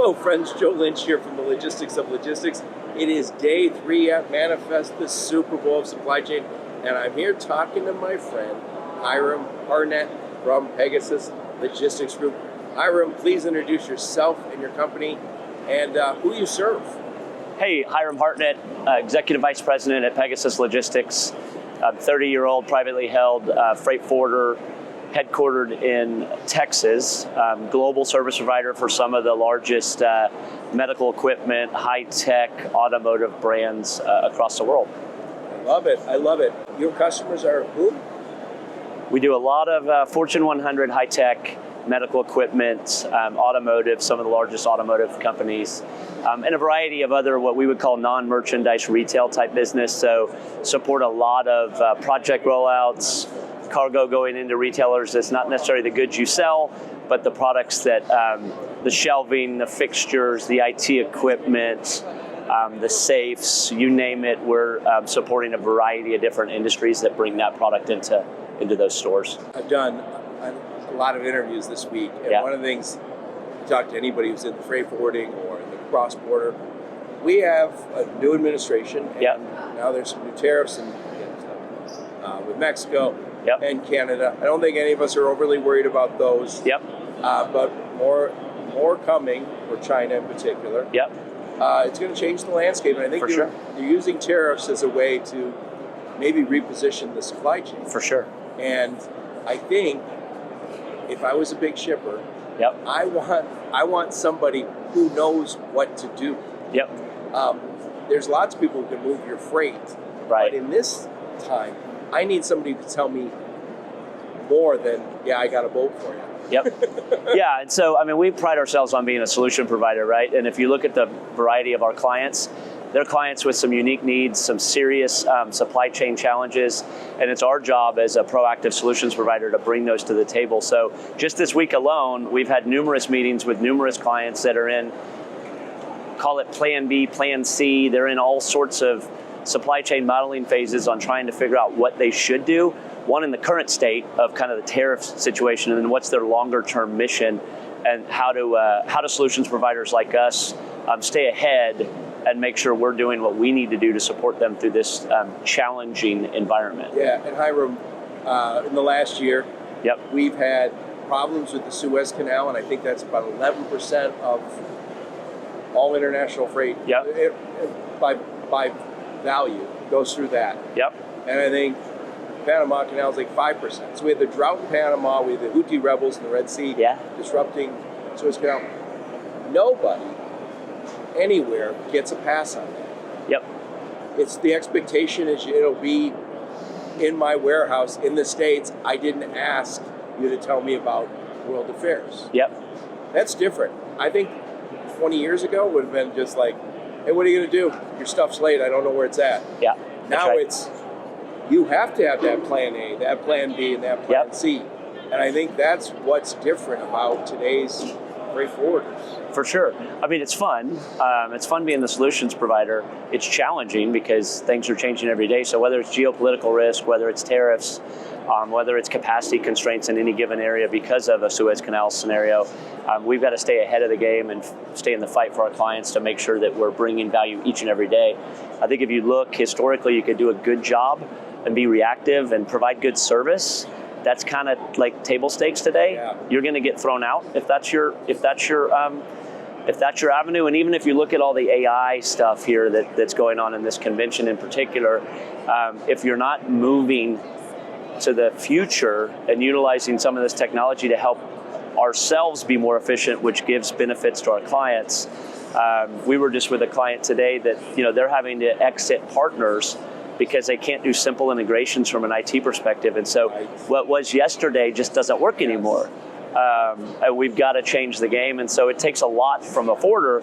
Hello friends, Joe Lynch here from the Logistics of Logistics. It is day 3 at Manifest, the Super Bowl of supply chain, and I'm here talking to my friend Hiram Hartnett from Pegasus Logistics Group. Hiram, please introduce yourself and your company and who you serve. Hey, Hiram Hartnett, Executive Vice President at Pegasus Logistics, 30-year-old privately held freight forwarder headquartered in Texas, global service provider for some of the largest medical equipment, high-tech, automotive brands across the world. I love it. I love it. Your customers are who? We do a lot of Fortune 100 high-tech medical equipment, automotive, some of the largest automotive companies, and a variety of other what we would call non-merchandise retail type business. So support a lot of project rollouts, cargo going into retailers that's not necessarily the goods you sell, but the products that, the shelving, the fixtures, the IT equipment, the safes, you name it, we're supporting a variety of different industries that bring that product into those stores. I've done a lot of interviews this week, and one of the things, you talk to anybody who's in the freight forwarding or in the cross-border, we have a new administration, and now there's some new tariffs with Mexico and Canada. I don't think any of us are overly worried about those, but more coming for China in particular. It's going to change the landscape, and I think they're using tariffs as a way to maybe reposition the supply chain. For sure. And I think if I was a big shipper, I want somebody who knows what to do. There's lots of people who can move your freight, but in this time, I need somebody who can tell me more than, I got a boat for you. And so, I mean, we pride ourselves on being a solution provider, right? And if you look at the variety of our clients, they're clients with some unique needs, some serious supply chain challenges, and it's our job as a proactive solutions provider to bring those to the table. So just this week alone, we've had numerous meetings with numerous clients that are in, call it Plan B, Plan C. They're in all sorts of supply chain modeling phases on trying to figure out what they should do. One, in the current state of kind of the tariff situation, and then what's their longer term mission, and how do solutions providers like us stay ahead and make sure we're doing what we need to do to support them through this challenging environment. And Hiram, in the last year, we've had problems with the Suez Canal, and I think that's about 11% of all international freight by value goes through that. And I think Panama Canal is like 5%. So we had the drought in Panama, we had the Houthi rebels in the Red Sea disrupting Suez Canal. Nobody anywhere gets a pass on that. It's the expectation is it'll be in my warehouse in the States. I didn't ask you to tell me about world affairs. That's different. I think 20 years ago would have been just like, hey, what are you going to do? Your stuff's late. I don't know where it's at. Now it's, you have to have that plan A, that plan B, and that plan C. And I think that's what's different about today's freight forwarders. For sure. I mean, it's fun. It's fun being the solutions provider. It's challenging because things are changing every day. So whether it's geopolitical risk, whether it's tariffs, whether it's capacity constraints in any given area because of a Suez Canal scenario, we've got to stay ahead of the game and stay in the fight for our clients to make sure that we're bringing value each and every day. I think if you look historically, you could do a good job and be reactive and provide good service. That's kind of like table stakes today. You're going to get thrown out if that's your avenue. And even if you look at all the AI stuff here that's going on in this convention in particular, if you're not moving to the future and utilizing some of this technology to help ourselves be more efficient, which gives benefits to our clients. We were just with a client today that they're having to exit partners because they can't do simple integrations from an IT perspective. And so what was yesterday just doesn't work anymore. And we've got to change the game. And so it takes a lot from a forwarder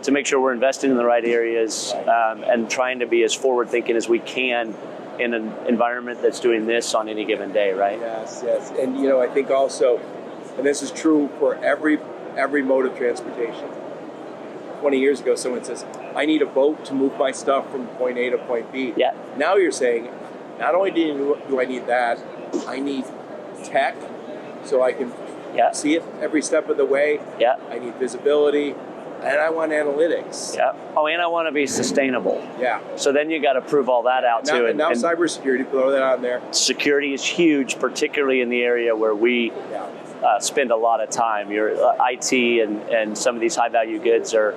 to make sure we're investing in the right areas and trying to be as forward thinking as we can in an environment that's doing this on any given day, right? Yes. And I think also, and this is true for every mode of transportation. 20 years ago, someone says, I need a boat to move my stuff from point A to point B. Now you're saying, not only do I need that, I need tech so I can see it every step of the way. I need visibility. and I want analytics. Yeah. Oh, and I want to be sustainable. Yeah. So then you got to prove all that out too. And now cybersecurity, throw that on there. Security is huge, particularly in the area where we spend a lot of time. Your IT and some of these high value goods are.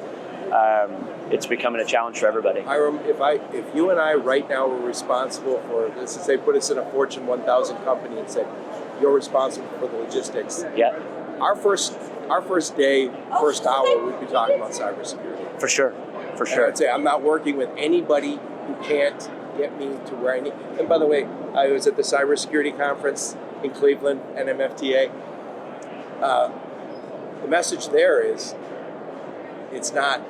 It's becoming a challenge for everybody. Hiram, if you and I right now were responsible for, let's say, put us in a Fortune 1000 company and said, you're responsible for the logistics. Yeah. Our first day, first hour, we'd be talking about cybersecurity. For sure. For sure. And I'd say I'm not working with anybody who can't get me to where I need. And by the way, I was at the cybersecurity conference in Cleveland, NMFTA. The message there is, it's not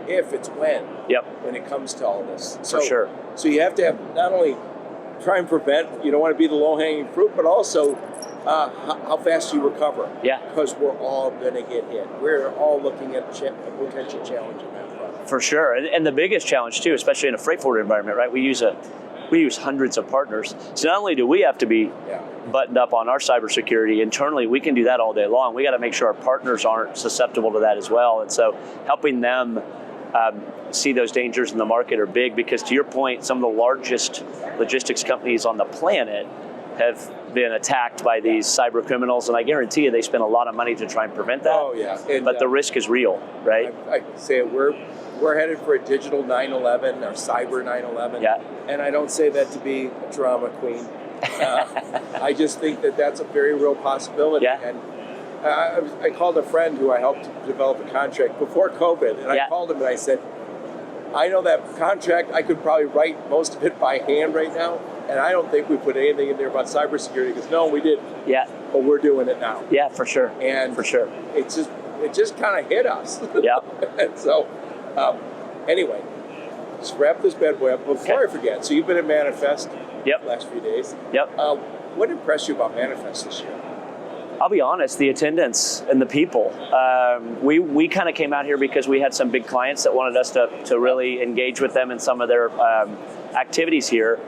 if, it's when. Yep. When it comes to all this. For sure. So you have to have not only try and prevent, you don't want to be the low-hanging fruit, but also how fast you recover. Yeah. Because we're all going to get hit. We're all looking at a potential challenge in that front. For sure. And the biggest challenge too, especially in a freight forwarder environment, right? We use hundreds of partners. So not only do we have to be buttoned up on our cybersecurity internally, we can do that all day long. We got to make sure our partners aren't susceptible to that as well. And so helping them see those dangers in the market are big, because to your point, some of the largest logistics companies on the planet have been attacked by these cyber criminals, and I guarantee you they spend a lot of money to try and prevent that. Oh yeah. And, but the risk is real, right? I say we're headed for a digital 9/11 or cyber 9/11. Yeah. And I don't say that to be a drama queen. I just think that that's a very real possibility. Yeah. And I called a friend who I helped develop a contract before COVID, and I called him and I said, I know that contract, I could probably write most of it by hand right now, and I don't think we put anything in there about cybersecurity, because no, we didn't. Yeah. But we're doing it now. Yeah, for sure. And for sure. It just kind of hit us. Yeah. And so, anyway, let's wrap this bad boy up. Before I forget, so you've been at Manifest the last few days. Yep. What impressed you about Manifest this year? I'll be honest, the attendance and the people. We kind of came out here because we had some big clients that wanted us to really engage with them in some of their activities here.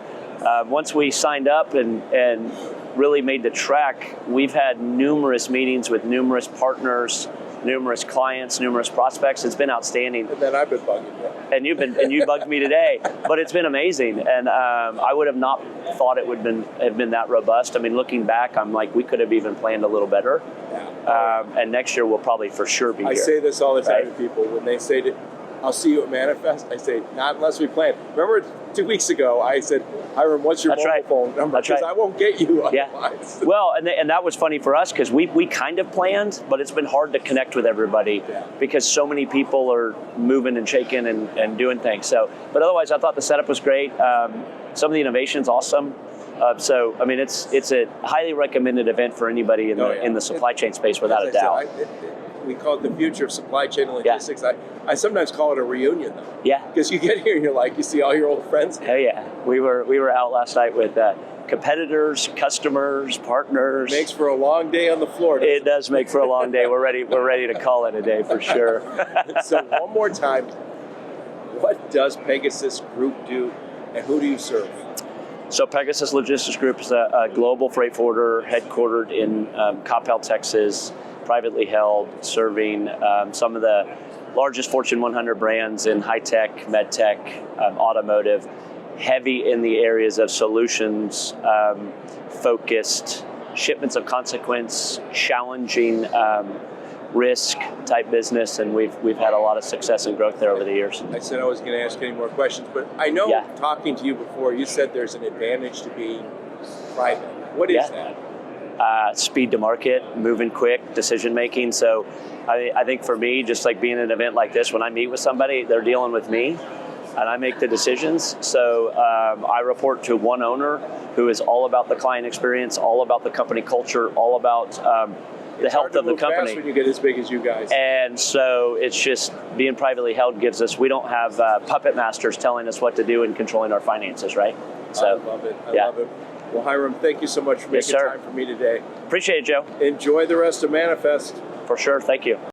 Once we signed up and really made the trek, we've had numerous meetings with numerous partners, numerous clients, numerous prospects. It's been outstanding. And then I've been bugging you. And you bugged me today, but it's been amazing. And I would have not thought it would have been that robust. I mean, looking back, I'm like, we could have even planned a little better. Yeah. And next year we'll probably for sure be here. I say this all the time to people when they say, I'll see you at Manifest. I say, not unless we plan. Remember 2 weeks ago, I said, Hiram, what's your mobile phone number? Because I won't get you otherwise. Well, and that was funny for us, because we kind of planned, but it's been hard to connect with everybody because so many people are moving and shaking and doing things. So, but otherwise, I thought the setup was great. Some of the innovation's awesome. So, I mean, it's a highly recommended event for anybody in the supply chain space, without a doubt. We call it the future of supply chain and logistics. Yeah. I sometimes call it a reunion, though. Yeah. Because you get here and you're like, you see all your old friends. Oh yeah, we were out last night with competitors, customers, partners. Makes for a long day on the floor. It does make for a long day. We're ready to call it a day for sure. So one more time, what does Pegasus Group do, and who do you serve? So Pegasus Logistics Group is a global freight forwarder headquartered in Coppell, Texas, privately held, serving some of the largest Fortune 100 brands in high tech, med tech, automotive, heavy in the areas of solutions, focused, shipments of consequence, challenging risk type business, and we've had a lot of success and growth there over the years. I said I was going to ask any more questions, but I know talking to you before, you said there's an advantage to being private. What is that? Speed to market, moving quick, decision making. So I think for me, just like being at an event like this, when I meet with somebody, they're dealing with me and I make the decisions. So I report to one owner who is all about the client experience, all about the company culture, all about the health of the company. Fast when you get as big as you guys. And so it's just being privately held gives us, we don't have puppet masters telling us what to do and controlling our finances, right? So, I love it. I love it. Well, Hiram, thank you so much for making time for me today. Appreciate it, Joe. Enjoy the rest of Manifest. For sure. Thank you.